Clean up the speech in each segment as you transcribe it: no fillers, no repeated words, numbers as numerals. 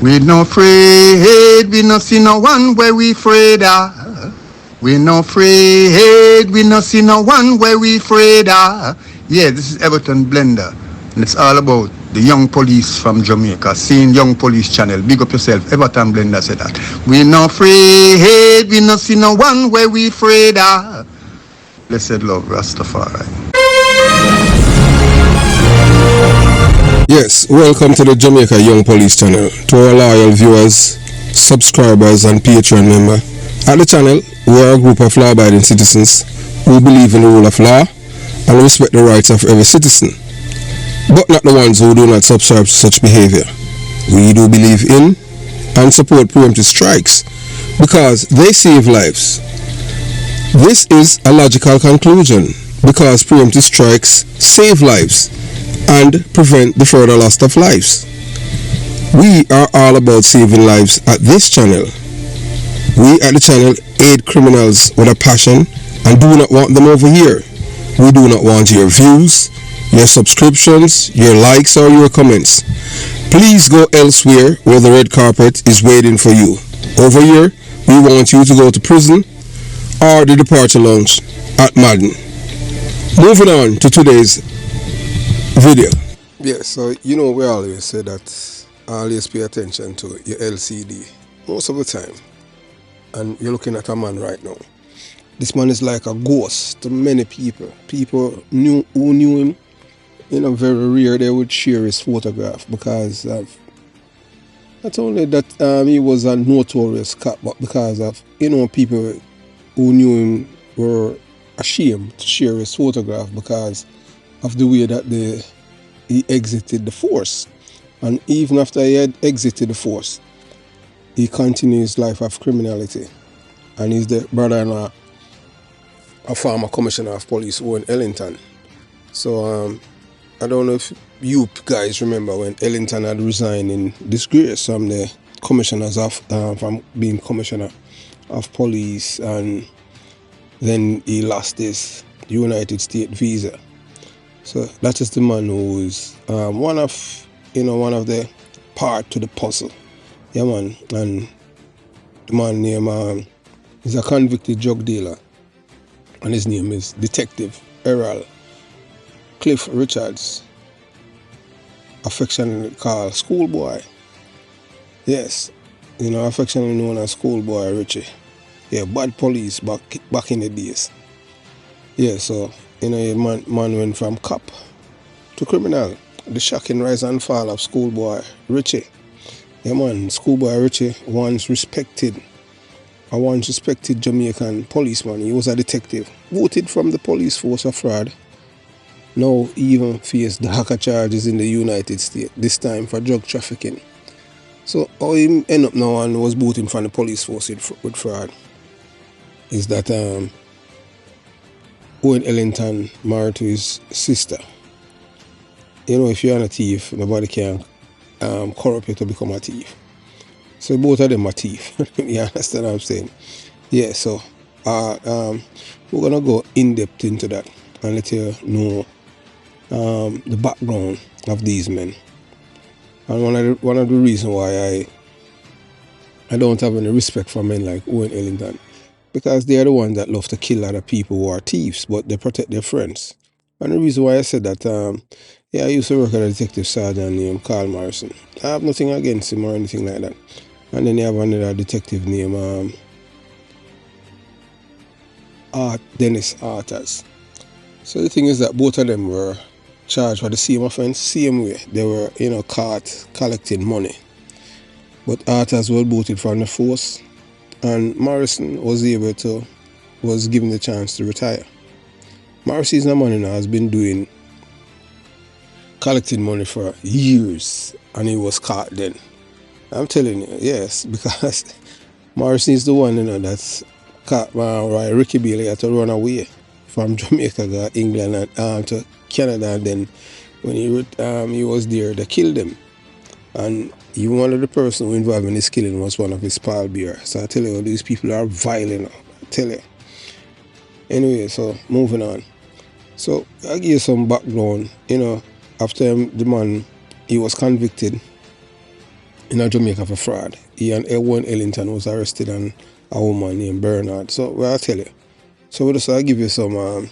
We no afraid, we no see no one where we afraid of. We no afraid, we no see no one where we afraid of. Yeah, this is Everton Blender, and it's all about the young police from Jamaica. Seeing Young Police Channel. Big up yourself, Everton Blender said that. We no afraid, we no see no one where we afraid of. Blessed love, Rastafari. Yes, welcome to the Jamaica Young Police Channel. To our loyal viewers, subscribers and Patreon member. At the channel, we are a group of law-abiding citizens who believe in the rule of law and respect the rights of every citizen, but not the ones who do not subscribe to such behavior. We do believe in and support preemptive strikes because they save lives. This is a logical conclusion because preemptive strikes save lives and prevent the further loss of lives. We are all about saving lives at this channel. We at the channel aid criminals with a passion and do not want them over here. We do not want your views, your subscriptions, your likes or your comments. Please go elsewhere where the red carpet is waiting for you. Over here, we want you to go to prison or the departure lounge at Madden. Moving on to today's video. Yeah, so you know we always say that always pay attention to your LCD most of the time. And you're looking at a man right now. This man is like a ghost to many people. People who knew him, very rare they would share his photograph because of not only that he was a notorious cop, but because of people who knew him were ashamed to share his photograph because of the way that he exited the force. And even after he had exited the force, he continued his life of criminality. And he's the brother-in-law of former commissioner of police, Owen Ellington. So I don't know if you guys remember when Ellington had resigned in disgrace from the commissioners from being commissioner of police, and then he lost his United States visa. So that is the man who is one of the part to the puzzle. Yeah, man. And the man named is a convicted drug dealer, and his name is Detective Errol Cliff Richards, affectionately called School Boy. Yes, affectionately known as School Boy Richie. Yeah, bad police back in the days. Yeah, so man went from cop to criminal. The shocking rise and fall of Schoolboy Richie. Yeah, man, Schoolboy Richie once respected Jamaican policeman. He was a detective, voted from the police force of fraud. Now he even faced the hacker charges in the United States, this time for drug trafficking. So how he ended up now and was voting from the police force with fraud is that Owen Ellington married to his sister. If you're a thief, nobody can corrupt you to become a thief. So both of them are thief. You understand what I'm saying? Yeah, so we're gonna go in depth into that and let you know the background of these men. And one of the reasons why I don't have any respect for men like Owen Ellington, because they are the ones that love to kill other people who are thieves, but they protect their friends. And the reason why I said that, I used to work at a detective sergeant named Carl Morrison. I have nothing against him or anything like that. And then you have another detective named Dennis Arthurs. So the thing is that both of them were charged for the same offense, same way. They were, caught collecting money. But Arthurs was voted from the force, and Morrison was given the chance to retire. Morrison's money now has been collecting money for years, and he was caught then. I'm telling you, yes, because Morrison is the one that's caught by Ricky Bailey had to run away from Jamaica to England and to Canada, and then when he was there, they killed him. And even one of the person who involved in his killing was one of his pal beer. So I tell you, these people are violent. I tell you. Anyway, so moving on. So I give you some background. After the man, he was convicted in Jamaica for fraud. He and Owen Ellington was arrested and a woman named Bernard. So, well, I'll tell you. So, we'll just give you some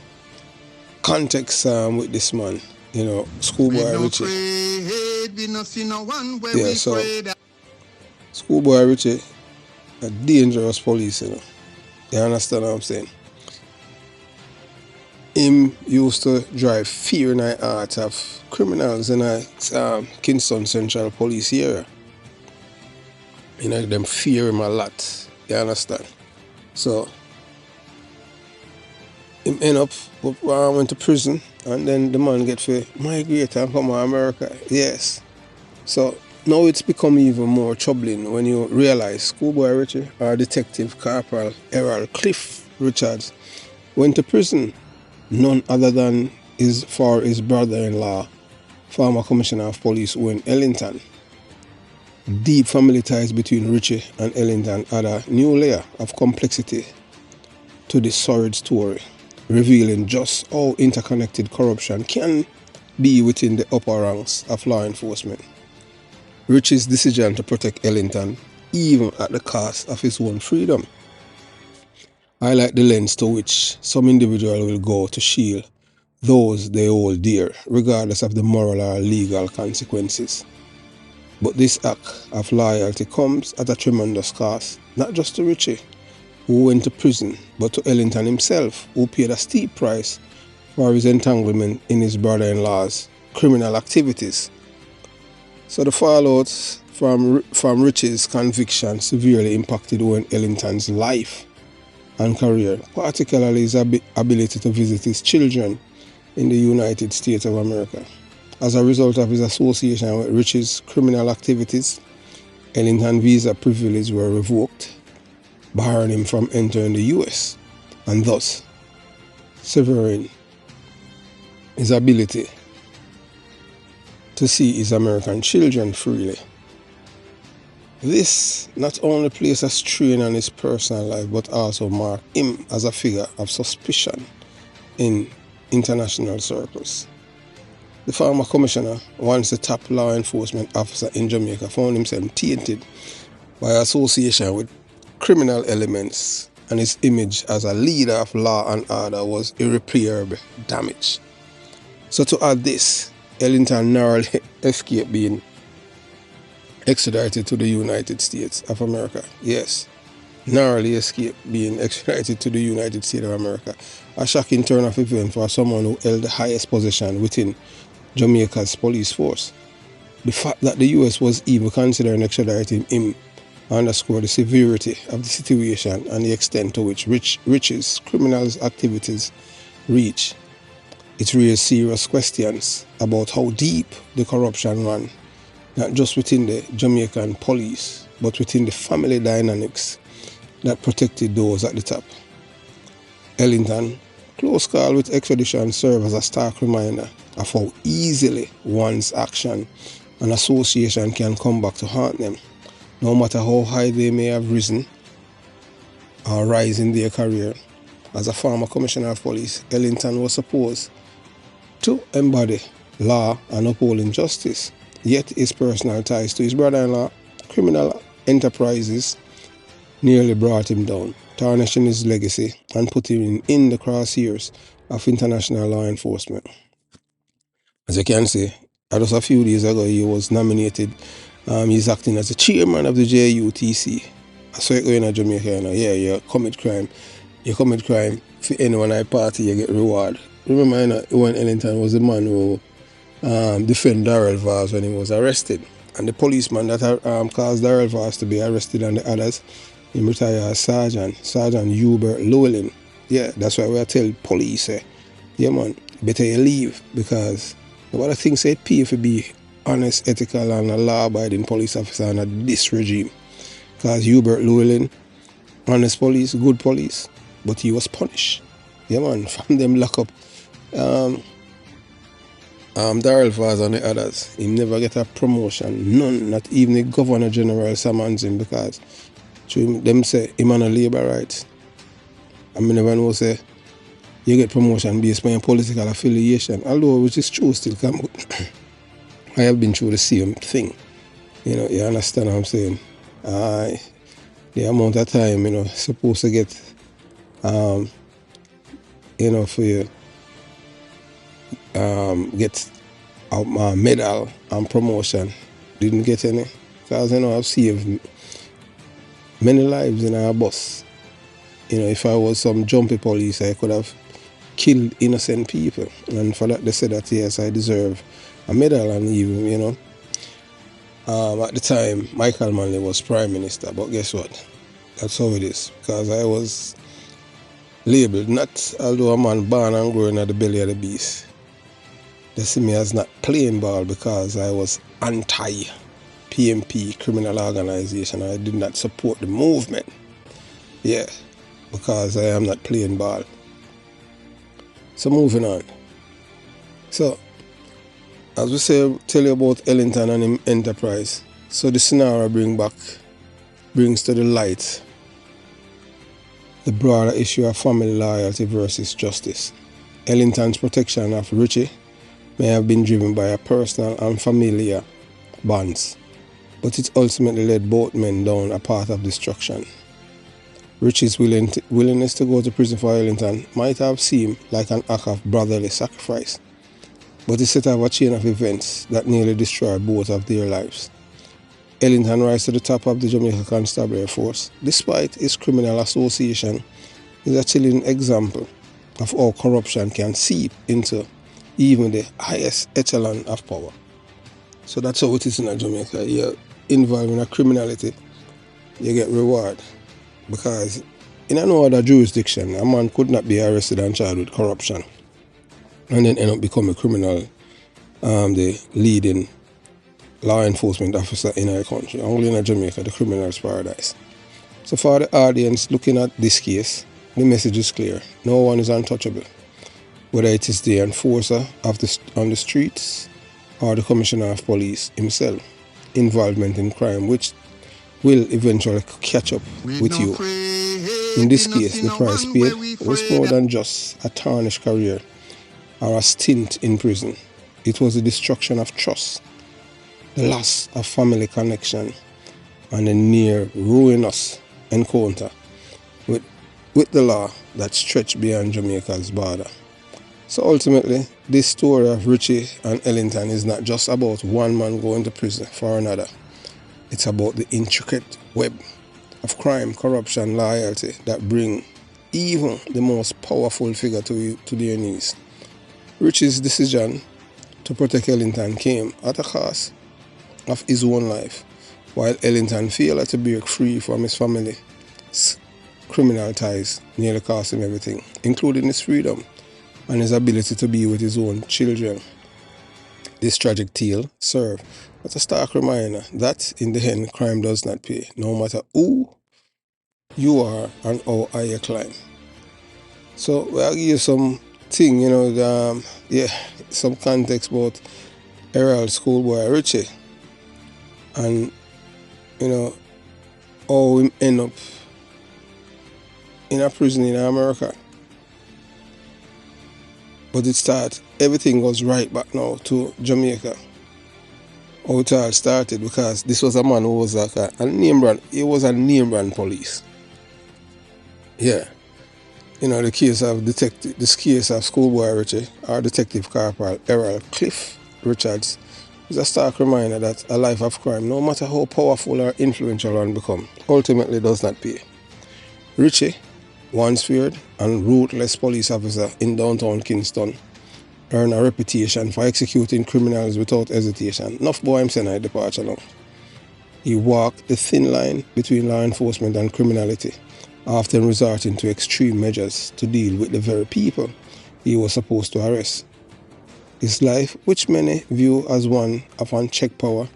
context with this man. You know, School Boy Richie. Yeah, so School Boy Richie, a dangerous police, you know. You understand what I'm saying? Him used to drive fear in the heart of criminals in a Kingston Central Police area. You know, them fear him a lot. You understand? So, him end up went to prison, and then the man get to migrate and come to America. Yes. So now it's become even more troubling when you realize Schoolboy Richie or Detective Corporal Errol Cliff Richards went to prison, none other than his brother-in-law, former Commissioner of Police Owen Ellington. Deep family ties between Richie and Ellington add a new layer of complexity to this sordid story, revealing just how interconnected corruption can be within the upper ranks of law enforcement. Richie's decision to protect Ellington, even at the cost of his own freedom, highlight the lengths to which some individual will go to shield those they hold dear, regardless of the moral or legal consequences. But this act of loyalty comes at a tremendous cost, not just to Richie, who went to prison, but to Ellington himself, who paid a steep price for his entanglement in his brother-in-law's criminal activities. So the fallout from Richie's conviction severely impacted Owen Ellington's life and career, particularly his ability to visit his children in the United States of America. As a result of his association with Richie's criminal activities, Ellington's visa privileges were revoked, barring him from entering the US, and thus severing his ability to see his American children freely. This not only placed a strain on his personal life, but also marked him as a figure of suspicion in international circles. The former commissioner, once the top law enforcement officer in Jamaica, found himself tainted by association with criminal elements, and his image as a leader of law and order was irreparably damaged. So to add this, Ellington narrowly escaped being extradited to the United States of America. Yes, narrowly escaped being extradited to the United States of America. A shocking turn of events for someone who held the highest position within Jamaica's police force. The fact that the US was even considering extraditing him underscored the severity of the situation and the extent to which Richie's criminal activities reach. It raised serious questions about how deep the corruption ran, not just within the Jamaican police, but within the family dynamics that protected those at the top. Ellington, close call with Extradition, served as a stark reminder of how easily one's action and association can come back to haunt them, no matter how high they may have risen or rise in their career. As a former commissioner of police, Ellington was supposed to embody law and upholding justice, yet his personal ties to his brother-in-law, criminal enterprises, nearly brought him down, tarnishing his legacy and putting him in the crosshairs of international law enforcement. As you can see, just a few days ago, he was nominated. He's acting as the chairman of the JUTC. I saw it going in Jamaica, you know. Yeah, you commit crime. You commit crime, for anyone I party, you get reward. Remember, you know, Owen Ellington was the man who defended Darrell Vaz when he was arrested. And the policeman that caused Darrell Vaz to be arrested and the others, he retired as Sergeant Hubert Llewellyn. Yeah, that's why we tell police, yeah man, better you leave, because nobody thinks it pay to be honest, ethical and a law-abiding police officer under this regime. Because Hubert Llewellyn, honest police, good police, but he was punished. Yeah man, from them lock up Darrell Vaz and the others. He never get a promotion, none, not even the Governor General summons him, because them say him on a labour rights. I mean, never know say you get promotion based on your political affiliation, although which is true still come. I have been through the same thing. You know, you understand what I'm saying? The amount of time, you know, supposed to get, you know, for you get a medal and promotion, didn't get any. Because, you know, I've saved many lives in our bus. You know, if I was some jumpy police, I could have killed innocent people. And for that, they said that, yes, I deserve a medal. And even, you know, at the time, Michael Manley was Prime Minister. But guess what? That's how it is. Because I was labelled, not although a man born and growing at the belly of the beast. They see me as not playing ball because I was anti-PMP criminal organization. I did not support the movement. Yeah, because I am not playing ball. So moving on. So, as we say, tell you about Ellington and him enterprise. So the scenario brings to the light the broader issue of family loyalty versus justice. Ellington's protection of Richie may have been driven by a personal and familiar bonds, but it ultimately led both men down a path of destruction. Richie's willingness to go to prison for Ellington might have seemed like an act of brotherly sacrifice, but it set off a chain of events that nearly destroyed both of their lives. Ellington rise to the top of the Jamaica Constabulary Force, despite his criminal association, is a chilling example of how corruption can seep into even the highest echelon of power. So that's how it is in Jamaica. You're involved in a criminality, you get reward. Because in no other jurisdiction, a man could not be arrested and charged with corruption and then end up becoming a criminal, the leading law enforcement officer in our country. Only in Jamaica, the criminal's paradise. So for the audience looking at this case, the message is clear. No one is untouchable. Whether it is the enforcer on the streets or the commissioner of police himself. Involvement in crime, which will eventually catch up with you. In this case, the price paid was more than just a tarnished career or a stint in prison. It was the destruction of trust, the loss of family connection, and a near ruinous encounter with the law that stretched beyond Jamaica's border. So ultimately, this story of Richie and Ellington is not just about one man going to prison for another. It's about the intricate web of crime, corruption, loyalty that bring even the most powerful figure to their knees. Richie's decision to protect Ellington came at a cost of his own life, while Ellington failed to break free from his family's criminal ties, nearly cost him everything, including his freedom and his ability to be with his own children. This tragic tale served as a stark reminder that in the end, crime does not pay, no matter who you are and how high you climb. So I'll give you some thing, you know, some context about School Boy Richie and, you know, how we end up in a prison in America. But it started, everything goes right back now to Jamaica. How it all started, because this was a man who was like a name brand, he was a name brand police. Yeah. You know, this case of School Boy Richie, or Detective Corporal Errol Cliff Richards, is a stark reminder that a life of crime, no matter how powerful or influential one become, ultimately does not pay. Richie, once feared and ruthless police officer in downtown Kingston, earned a reputation for executing criminals without hesitation. Enough boy him send departure now. He walked the thin line between law enforcement and criminality, often resorting to extreme measures to deal with the very people he was supposed to arrest. His life, which many view as one of unchecked power,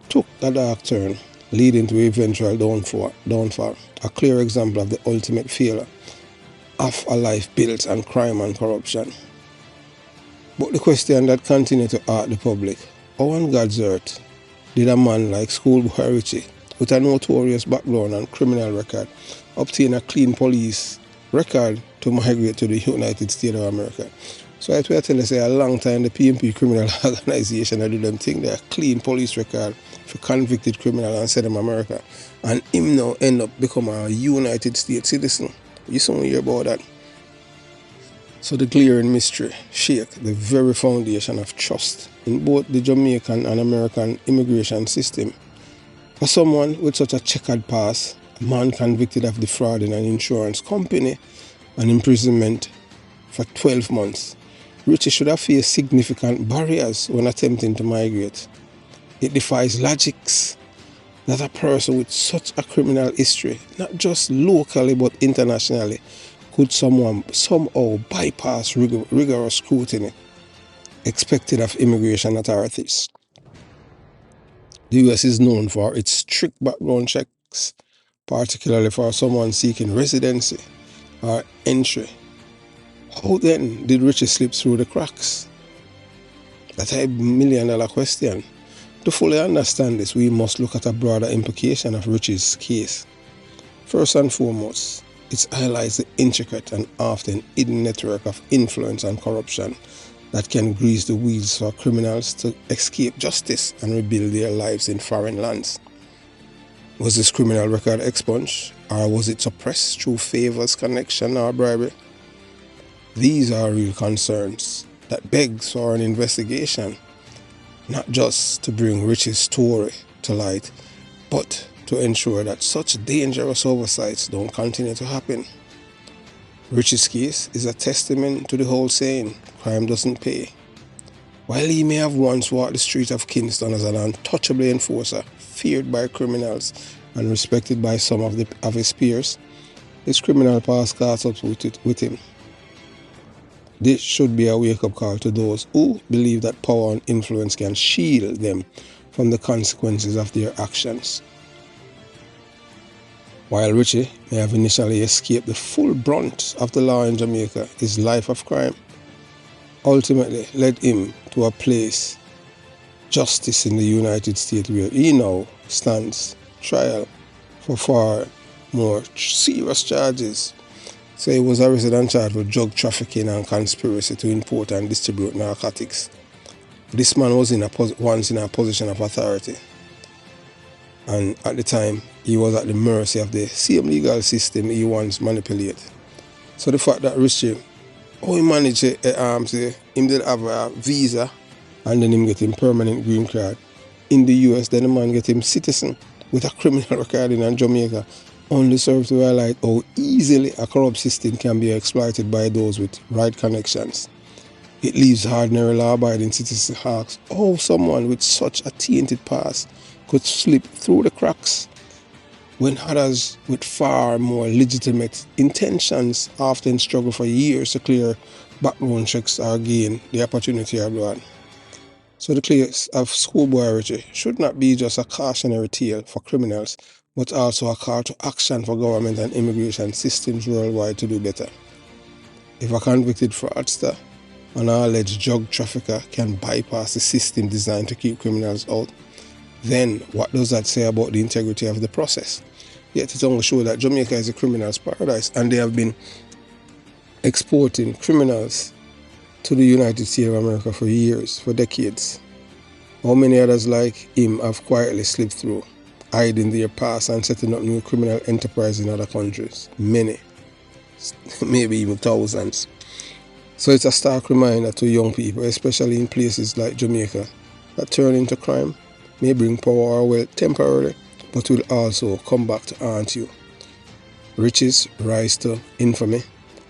took a dark turn, leading to eventual downfall, a clear example of the ultimate failure of a life built on crime and corruption. But the question that continued to haunt the public, how on God's earth did a man like School Boy Richie, with a notorious background and criminal record, obtain a clean police record to migrate to the United States of America? So I tell you, say a long time the PMP criminal organization, I do them think they are clean police record for convicted criminal and send him America. And him now end up become a United States citizen. You saw hear about that. So the glaring mystery shake the very foundation of trust in both the Jamaican and American immigration system. For someone with such a checkered past, a man convicted of defrauding an insurance company and imprisonment for 12 months, Richie should have faced significant barriers when attempting to migrate. It defies logics that a person with such a criminal history, not just locally but internationally, could somehow bypass rigorous scrutiny expected of immigration authorities. The US is known for its strict background checks, particularly for someone seeking residency or entry. How then did Richie slip through the cracks? That's a million-dollar question. To fully understand this, we must look at a broader implication of Richie's case. First and foremost, it highlights the intricate and often hidden network of influence and corruption that can grease the wheels for criminals to escape justice and rebuild their lives in foreign lands. Was this criminal record expunged, or was it suppressed through favors, connection, or bribery? These are real concerns that begs for an investigation, not just to bring Richie's story to light, but to ensure that such dangerous oversights don't continue to happen. Richie's case is a testament to the whole saying, crime doesn't pay. While he may have once walked the street of Kingston as an untouchable enforcer, feared by criminals and respected by some of his peers, his criminal past caught up with him. This should be a wake-up call to those who believe that power and influence can shield them from the consequences of their actions. While Richie may have initially escaped the full brunt of the law in Jamaica, his life of crime ultimately led him to a place, justice in the United States, where he now stands trial for far more serious charges. So he was arrested and charged with drug trafficking and conspiracy to import and distribute narcotics. This man was once in a position of authority, and at the time he was at the mercy of the same legal system he once manipulated. So the fact that Richie, how he managed him did have a visa and then him get him permanent green card in the US, then the man get him citizen with a criminal record in Jamaica, only serves to highlight how easily a corrupt system can be exploited by those with right connections. It leaves ordinary law-abiding citizens ask how someone with such a tainted past could slip through the cracks when others with far more legitimate intentions often struggle for years to clear background checks or gain the opportunity abroad. So the case of School Boy Richie should not be just a cautionary tale for criminals, but also a call to action for government and immigration systems worldwide to do better. If a convicted fraudster and an alleged drug trafficker can bypass the system designed to keep criminals out, then what does that say about the integrity of the process? Yet it only shows that Jamaica is a criminal's paradise, and they have been exporting criminals to the United States of America for years, for decades. How many others like him have quietly slipped through, hiding their past and setting up new criminal enterprises in other countries? Many, maybe even thousands. So it's a stark reminder to young people, especially in places like Jamaica, that turning to crime may bring power or wealth temporarily, but will also come back to haunt you. Richie's rise to infamy,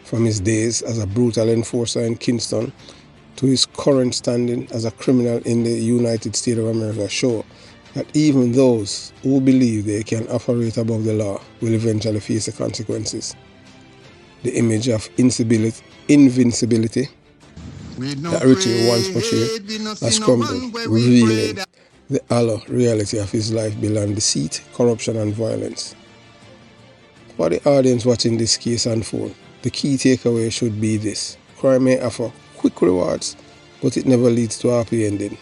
from his days as a brutal enforcer in Kingston to his current standing as a criminal in the United States of America, show that even those who believe they can operate above the law will eventually face the consequences. The image of invincibility that Richie once portrayed has crumbled, revealing the hollow reality of his life beyond deceit, corruption, and violence. For the audience watching this case unfold, the key takeaway should be this: crime may offer quick rewards, but it never leads to a happy ending.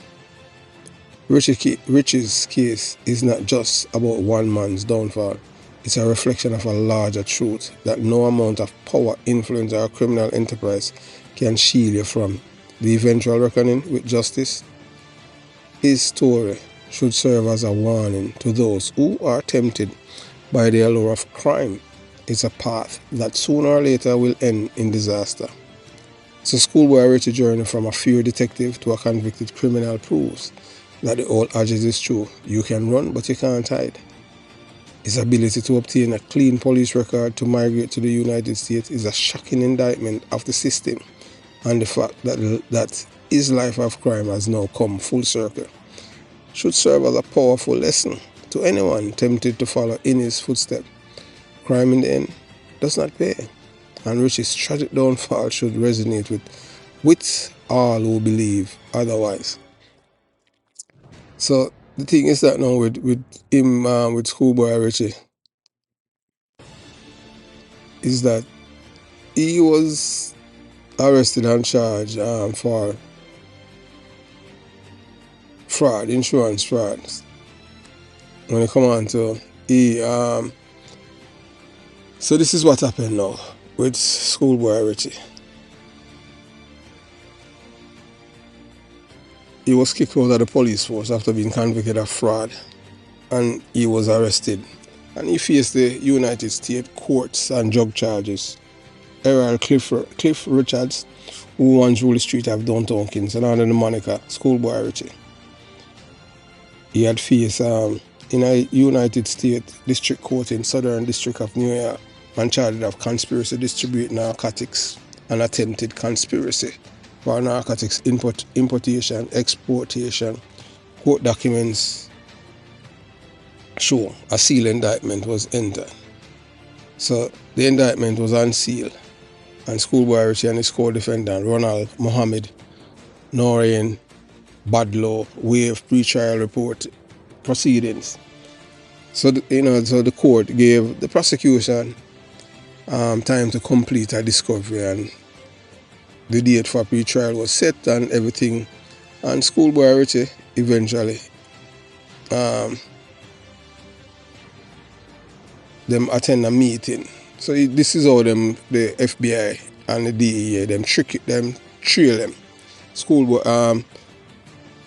Richie's case is not just about one man's downfall. It's a reflection of a larger truth that no amount of power, influence, or criminal enterprise can shield you from the eventual reckoning with justice. His story should serve as a warning to those who are tempted by the allure of crime. It's a path that sooner or later will end in disaster. So Schoolboy Richie journey from a feared detective to a convicted criminal proves that the old adage is true. You can run, but you can't hide. His ability to obtain a clean police record to migrate to the United States is a shocking indictment of the system and the fact that his life of crime has now come full circle. Should serve as a powerful lesson to anyone tempted to follow in his footsteps. Crime in the end does not pay, and Richie's tragic downfall should resonate with all who believe otherwise. So the thing is that now with him, with Schoolboy Richie, is that he was arrested and charged for fraud, insurance fraud. When it come on to so this is what happened now with Schoolboy Richie. He was kicked out of the police force after being convicted of fraud, and he was arrested. And he faced the United States courts and drug charges. Errol Cliff Richards, who once ruled the street of downtown Kingston under the moniker Schoolboy Richie. He had faced in a United States District Court in Southern District of New York and charged of conspiracy to distribute narcotics and attempted conspiracy for narcotics importation, exportation. Court documents show a sealed indictment was entered. So the indictment was unsealed, and Schoolboy Richie and his co-defendant Ronald Mohammed Noreen Badlow waived pre-trial report proceedings. So the court gave the prosecution time to complete a discovery, and the date for pre-trial was set and everything. And Schoolboy Richie eventually them attend a meeting. So this is how the FBI and the DEA trail them. Schoolboy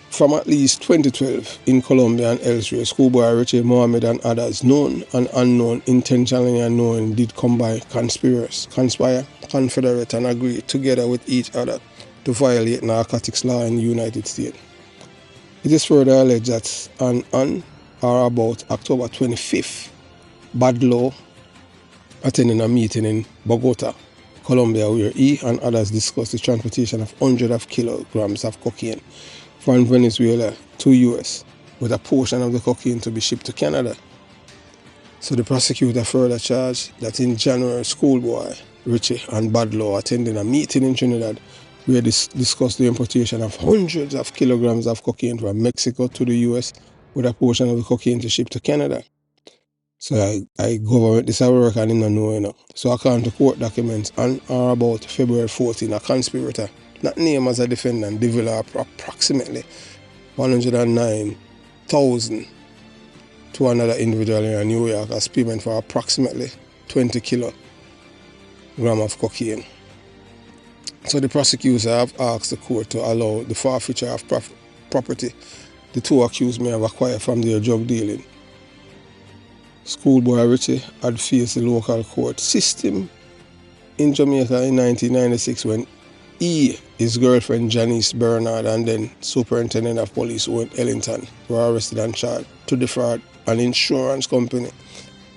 from at least 2012 in Colombia and elsewhere, Schoolboy Richie, Mohammed and others, known and unknown, intentionally unknown, did conspire, confederate and agree together with each other to violate narcotics law in the United States. It is further alleged that on or about October 25th, Badlow attending a meeting in Bogota, Colombia, where he and others discussed the transportation of hundreds of kilograms of cocaine from Venezuela to US, with a portion of the cocaine to be shipped to Canada. So the prosecutor further charged that in January, Schoolboy Richie and Badlow attending a meeting in Trinidad where they discussed the importation of hundreds of kilograms of cocaine from Mexico to the US, with a portion of the cocaine to ship to Canada. So I government this work and I don't know. So according to court documents, on or about February 14, a conspirator, not named as a defendant, developed approximately 109,000 to another individual in New York as payment for approximately 20 kilograms of cocaine. So the prosecutor have asked the court to allow the forfeiture of property the two accused may have acquired from their drug dealing. Schoolboy Richie had faced the local court system in Jamaica in 1996 when he, his girlfriend Janice Bernard, and then Superintendent of Police Owen Ellington were arrested and charged to defraud an insurance company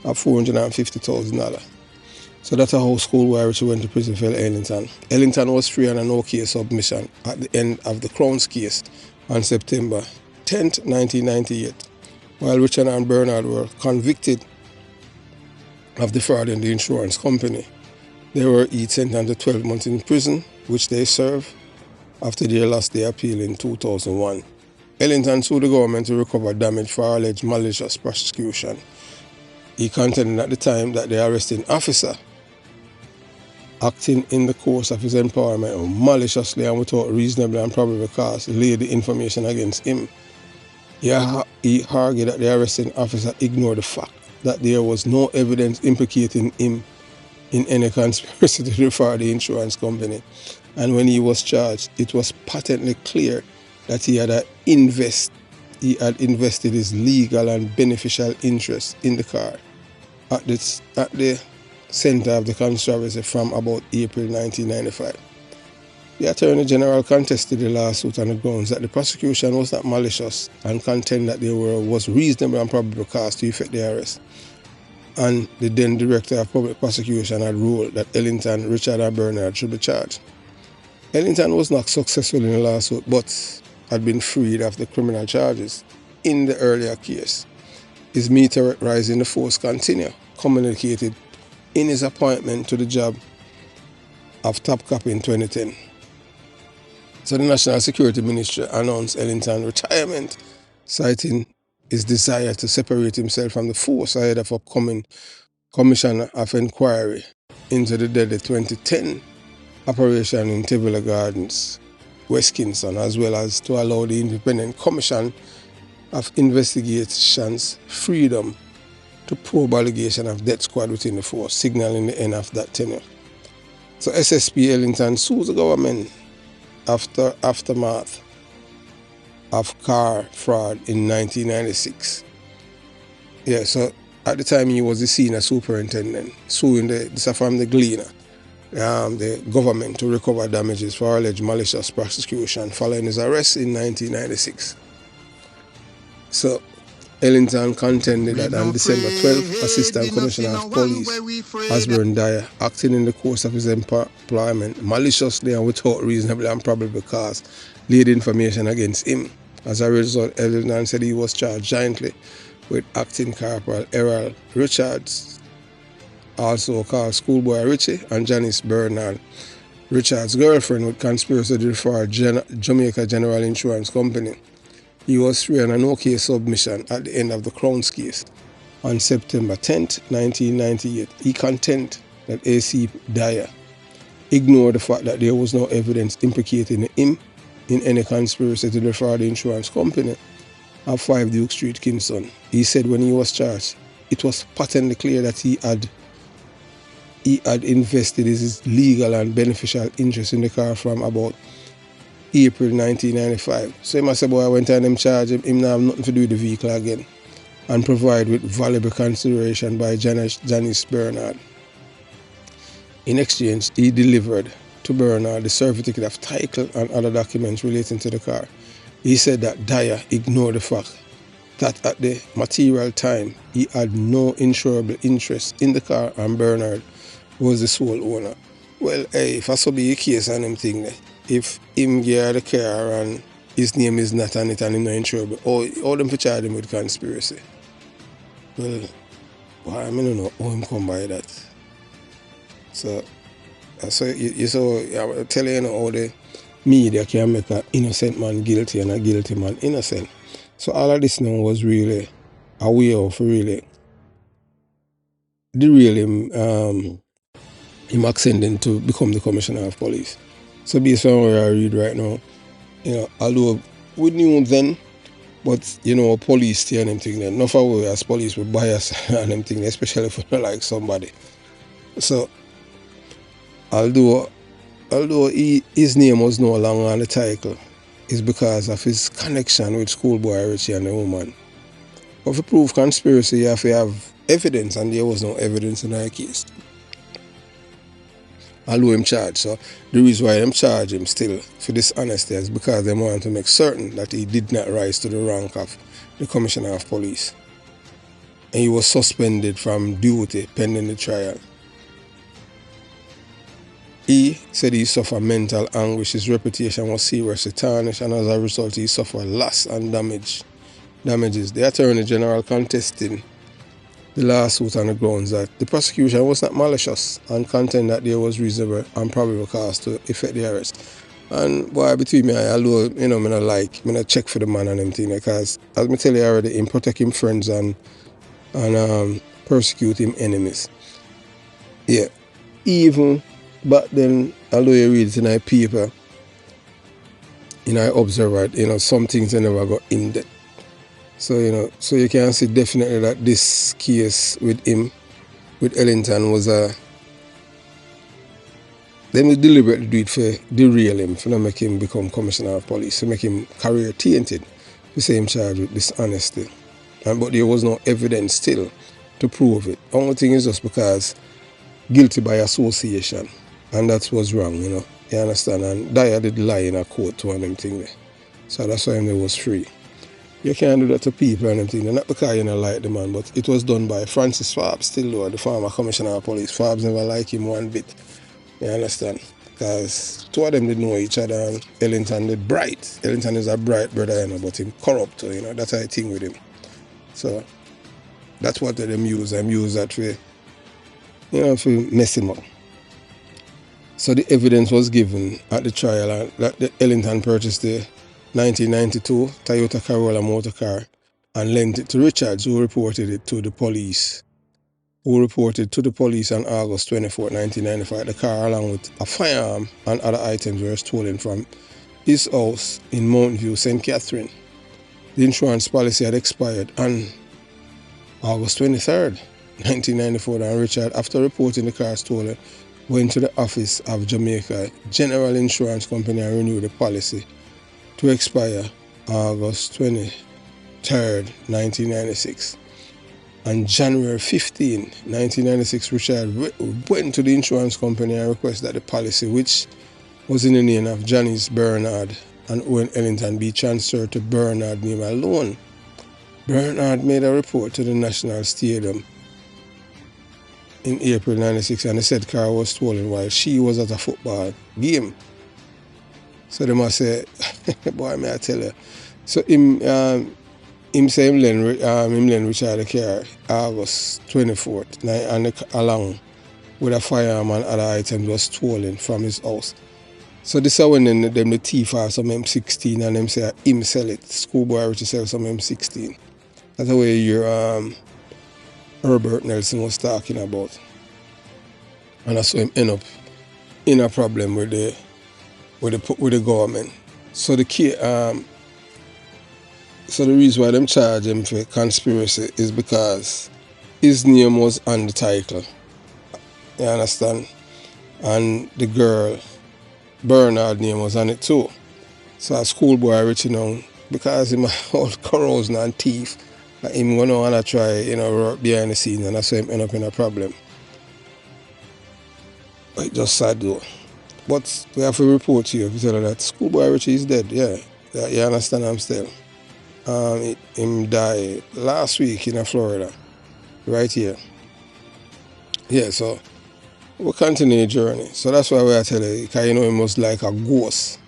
of $450,000. So that's how Schoolboy Richie went to prison for Ellington. Ellington was free on a no-case submission at the end of the Crown's case on September 10, 1998. While Richard and Bernard were convicted of defrauding the insurance company. They were each sentenced to 12 months in prison, which they served after they lost their appeal in 2001. Ellington sued the government to recover damage for alleged malicious prosecution. He contended at the time that the arresting officer, acting in the course of his employment maliciously and without reasonable and probable cause, laid the information against him. He argued that the arresting officer ignored the fact that there was no evidence implicating him in any conspiracy to defraud the insurance company. And when he was charged, it was patently clear that he had an he had invested his legal and beneficial interest in the car at the center of the controversy from about April 1995. The Attorney General contested the lawsuit on the grounds that the prosecution was not malicious and contend that there was reasonable and probable cause to effect the arrest. And the then Director of Public Prosecution had ruled that Ellington, Richard and Bernard should be charged. Ellington was not successful in the lawsuit but had been freed of the criminal charges in the earlier case. His meteoric rise in the force continued, communicated in his appointment to the job of top cop in 2010. So the National Security Ministry announced Ellington's retirement, citing his desire to separate himself from the force ahead of upcoming Commissioner of Inquiry into the deadly 2010 operation in Tivoli Gardens, West Kingston, as well as to allow the Independent Commission of Investigations freedom to probe allegation of death squad within the force, signaling the end of that tenure. So SSP Ellington sues the government after aftermath of car fraud in 1996. Yeah, so at the time he was the senior superintendent, suing from the Gleaner, the government to recover damages for alleged malicious prosecution following his arrest in 1996. So Ellington contended that on December 12th, Assistant Commissioner of Police Osborne Dyer, acting in the course of his employment maliciously and without reasonable and probable cause, laid information against him. As a result, Ellington said he was charged jointly with Acting Corporal Errol Richards, also called School Boy Richie, and Janice Bernard, Richards' girlfriend, with conspiracy to defraud Jamaica General Insurance Company. He was free on a no-case submission at the end of the Crown's case. On September 10, 1998, he contended that AC Dyer ignored the fact that there was no evidence implicating him in any conspiracy to defraud the insurance company of 5 Duke Street, Kingston. He said when he was charged, it was patently clear that he had invested his legal and beneficial interest in the car from about April 1995. So he must say, boy, I went and them charge him now have nothing to do with the vehicle again, and provide with valuable consideration by Janice Bernard. In exchange, he delivered to Bernard the certificate of title and other documents relating to the car. He said that Dyer ignored the fact that at the material time he had no insurable interest in the car and Bernard was the sole owner. Well, hey, if I saw be a case on them thing there, if him get the car and his name is not on it and him not insurable, all them for charge him with conspiracy. Well, I don't know how him come by that. So you saw, I tell you, how the media can make an innocent man guilty and a guilty man innocent. So all of this now was really a way of really derail him ascending to become the Commissioner of Police. So based on what I read right now, although we knew then, but police stay and them thing then. Not for we as police we bias and them thing, especially if we don't like somebody. So although his name was no longer on the title, it's because of his connection with School Boy Richie and the woman. But to prove conspiracy, you have to have evidence, and there was no evidence in our case. Although him charged, so the reason why them charge him still for dishonesty is because they want to make certain that he did not rise to the rank of the Commissioner of Police. And he was suspended from duty pending the trial. He said he suffered mental anguish, his reputation was seriously tarnished, and as a result he suffered loss and damages. The Attorney General contested the lawsuit on the grounds that the prosecution was not malicious and contend that there was reasonable and probable cause to effect the arrest. And boy, between me, although me not check for the man and them thing, because as me tell you already, him protect him friends and persecute him enemies. Yeah. Even but then, although you read it in a paper, in I observe, some things they never got in depth. So, so you can see definitely that this case with him, with Ellington, was they will deliberately do it for derail him, for not make him become Commissioner of Police, to make him career tainted. the same charge with dishonesty. But there was no evidence still to prove it. Only thing is just because guilty by association. And that was wrong, you know. You understand? And Dyer did lie in a court to one of them thing there. So that's why he was free. You can't do that to people and them thing. Not because you don't like the man, but it was done by Francis Forbes still though, the former commissioner of police. Forbes never liked him one bit. You understand? Because two of them did know each other and Ellington did bright. Ellington is a bright brother, you know, but him corrupt, you know, that's how I think with him. So that's what them use. Them use that way, you know, to mess him up. So the evidence was given at the trial and that the Ellington purchased the 1992 Toyota Corolla motor car and lent it to Richards, who reported it to the police. Who reported to the police on August 24, 1995. The car, along with a firearm and other items, were stolen from his house in Mount View, St. Catherine. The insurance policy had expired on August 23, 1994, and Richard, after reporting the car stolen, went to the office of Jamaica General Insurance Company and renewed the policy to expire August 23, 1996. On January 15, 1996, Richard went to the insurance company and requested that the policy, which was in the name of Janice Bernard and Owen Ellington, be transferred to Bernard's name alone. Bernard made a report to the National Stadium in April 96 and the said car was stolen while she was at a football game. So they must say, boy, may I tell you. So him say him lend Richard the car August 24th and along with a firearm and other items was stolen from his house. So this is when them the thief have some M16 and them say him sell it. School Boy Richie sell some M16. That's the way your Herbert Nelson was talking about. And that's why him end up in a problem with the government. So the key so the reason why them charge him for conspiracy is because his name was on the title. You understand? And the girl, Bernard's name was on it too. So a School Boy Richie now, because him all corrosion and thief, him gonna wanna try, you know, work behind the scenes, and that's why him end up in a problem. But it's just sad though. But we have to report to you if you tell her that School Boy Richie is dead, yeah. You understand I'm still. Him died last week in Florida, right here. Yeah, so we'll continue the journey. So that's why I tell you, because you know him was like a ghost.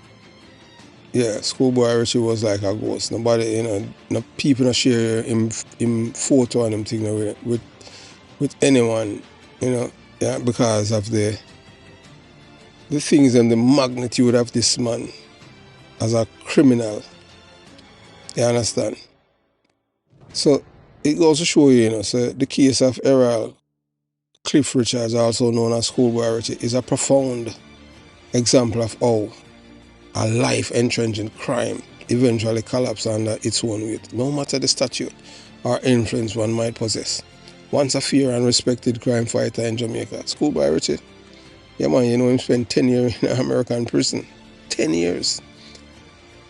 Yeah, School Boy Richie was like a ghost. Nobody, you know, no people not share him photo and them thing with anyone, you know, yeah, because of the things and the magnitude of this man as a criminal. You understand? So it goes to show you, you know, so the case of Errol Cliff Richards, also known as School Boy Richie, is a profound example of how a life entrenched in crime eventually collapses under its own weight, no matter the statute or influence one might possess. Once a feared and respected crime fighter in Jamaica, School Boy Richie, yeah man, you know him spent 10 years in an American prison. 10 years.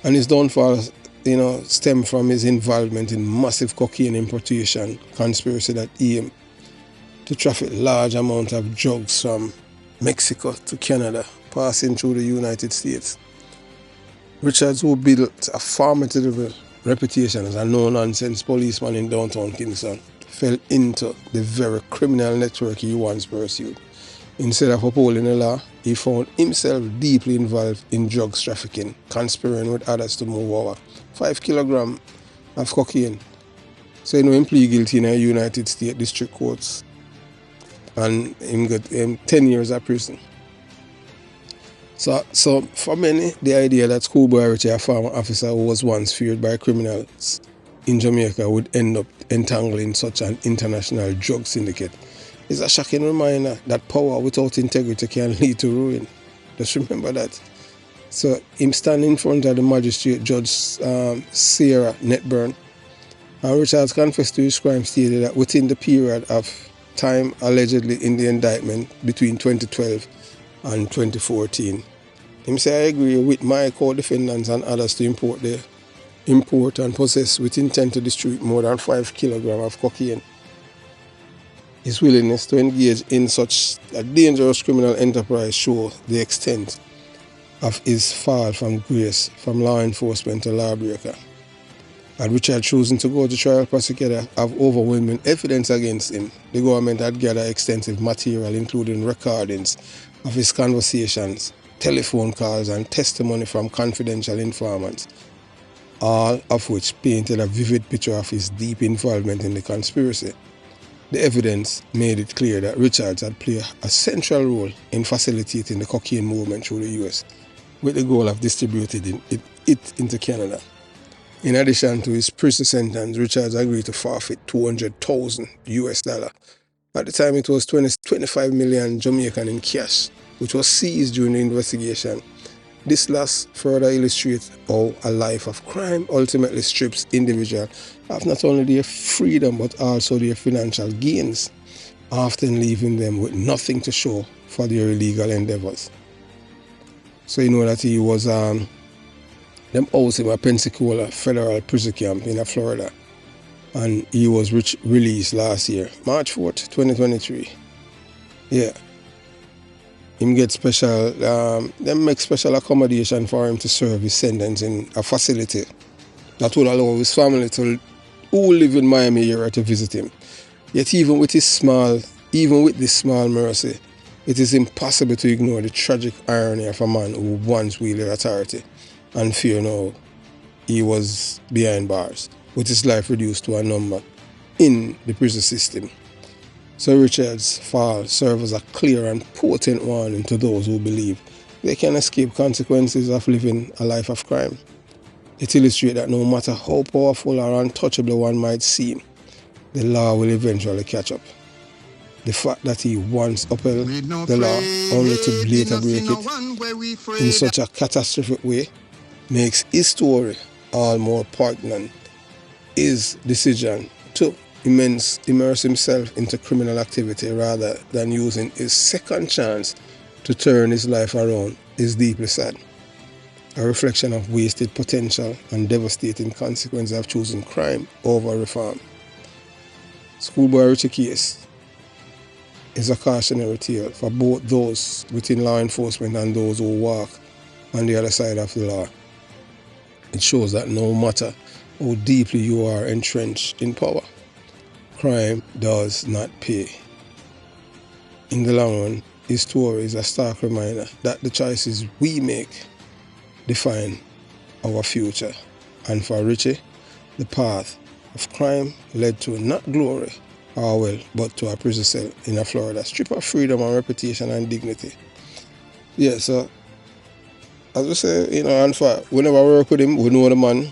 And his downfall, you know, stem from his involvement in massive cocaine importation conspiracy that aimed to traffic large amounts of drugs from Mexico to Canada, passing through the United States. Richards, who built a formidable reputation as a no-nonsense policeman in downtown Kingston, fell into the very criminal network he once pursued. Instead of upholding the law, he found himself deeply involved in drugs trafficking, conspiring with others to move over 5 kilograms of cocaine. So you know him plead guilty in the United States District Courts and him got 10 years of prison. So for many, the idea that School Boy Richie, a former officer who was once feared by criminals in Jamaica, would end up entangling such an international drug syndicate is a shocking reminder that power without integrity can lead to ruin. Just remember that. So him standing in front of the magistrate, Judge Sarah Netburn, and Richards confessed to his crime, stated that within the period of time allegedly in the indictment between 2012 and 2014, him say, I agree with my co-defendants and others to import the import and possess with intent to distribute more than 5 kilograms of cocaine. His willingness to engage in such a dangerous criminal enterprise shows the extent of his fall from grace from law enforcement to lawbreaker. Had Richard chosen to go to trial, prosecutors have overwhelming evidence against him. The government had gathered extensive material, including recordings of his conversations, telephone calls, and testimony from confidential informants, all of which painted a vivid picture of his deep involvement in the conspiracy. The evidence made it clear that Richards had played a central role in facilitating the cocaine movement through the US, with the goal of distributing it into Canada. In addition to his prison sentence, Richards agreed to forfeit $200,000. At the time, it was 25 million Jamaican in cash, which was seized during the investigation. This loss further illustrates how a life of crime ultimately strips individuals of not only their freedom but also their financial gains, often leaving them with nothing to show for their illegal endeavors. So you know that he was them housed him at Pensacola Federal Prison Camp in Florida, and he was released last year, March 4th, 2023. Yeah. Him get special, them make special accommodation for him to serve his sentence in a facility that will allow his family who live in Miami area to visit him. Yet even with this small mercy, it is impossible to ignore the tragic irony of a man who once wielded authority and fear now he was behind bars, with his life reduced to a number in the prison system. So Richard's fall serves as a clear and potent warning to those who believe they can escape consequences of living a life of crime. It illustrates that no matter how powerful or untouchable one might seem, the law will eventually catch up. The fact that he once upheld the law only to later break it in such a catastrophic way makes his story all more poignant. His decision to immerse himself into criminal activity rather than using his second chance to turn his life around is deeply sad. A reflection of wasted potential and devastating consequences of choosing crime over reform. School Boy Richie case is a cautionary tale for both those within law enforcement and those who walk on the other side of the law. It shows that no matter how deeply you are entrenched in power, crime does not pay. In the long run, his story is a stark reminder that the choices we make define our future. And for Richie, the path of crime led to not glory or wealth, but to a prison cell in Florida, stripped of freedom and reputation and dignity. Yeah, so as we say, and for whenever I work with him, we know the man.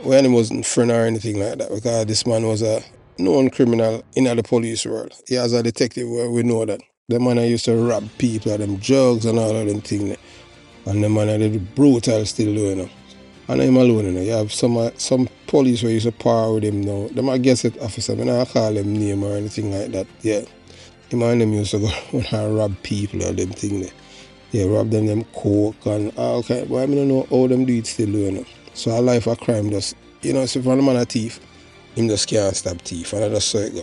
When he wasn't friend or anything like that, because this man was a known criminal in the police world. He as a detective, we know that. The man used to rob people, them drugs and all of them things. And the man did brutal still doing it. And him alone, you have some police who used to power with him now. Them I guess it officer, I don't call them name or anything like that. Yeah. Him and them used to go and rob people or them things. Yeah, rob them coke and all kind. But I don't know how them do it still doing it. So a life of crime just, so if one man a thief, him just can't stop thief, and I just saw it go.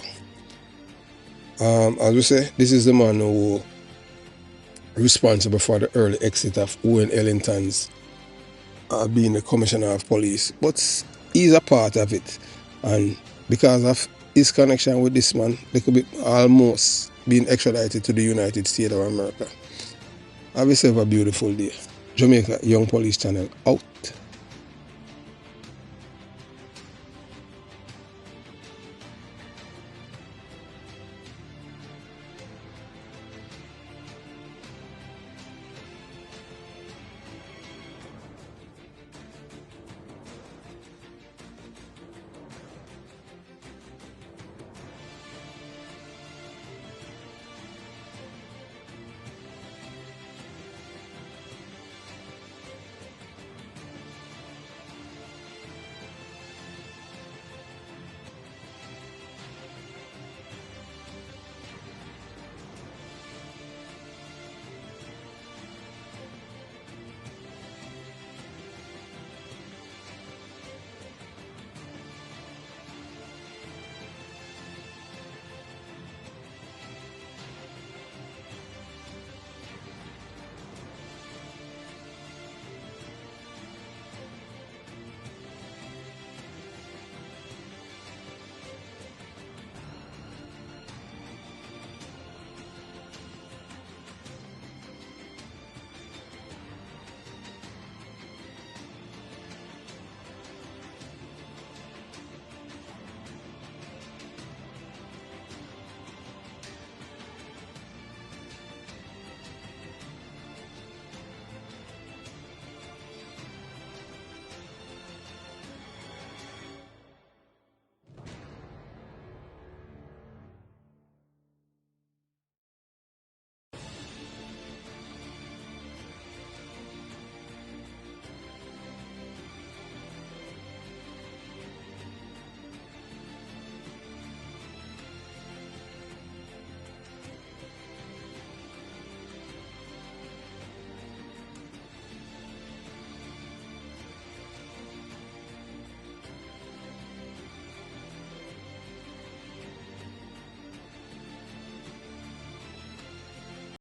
As we say, this is the man who responsible for the early exit of Owen Ellington's being the commissioner of police. But he's a part of it, and because of his connection with this man, they could be almost being extradited to the United States of America. Have yourself a beautiful day. Jamaica Young Police Channel out.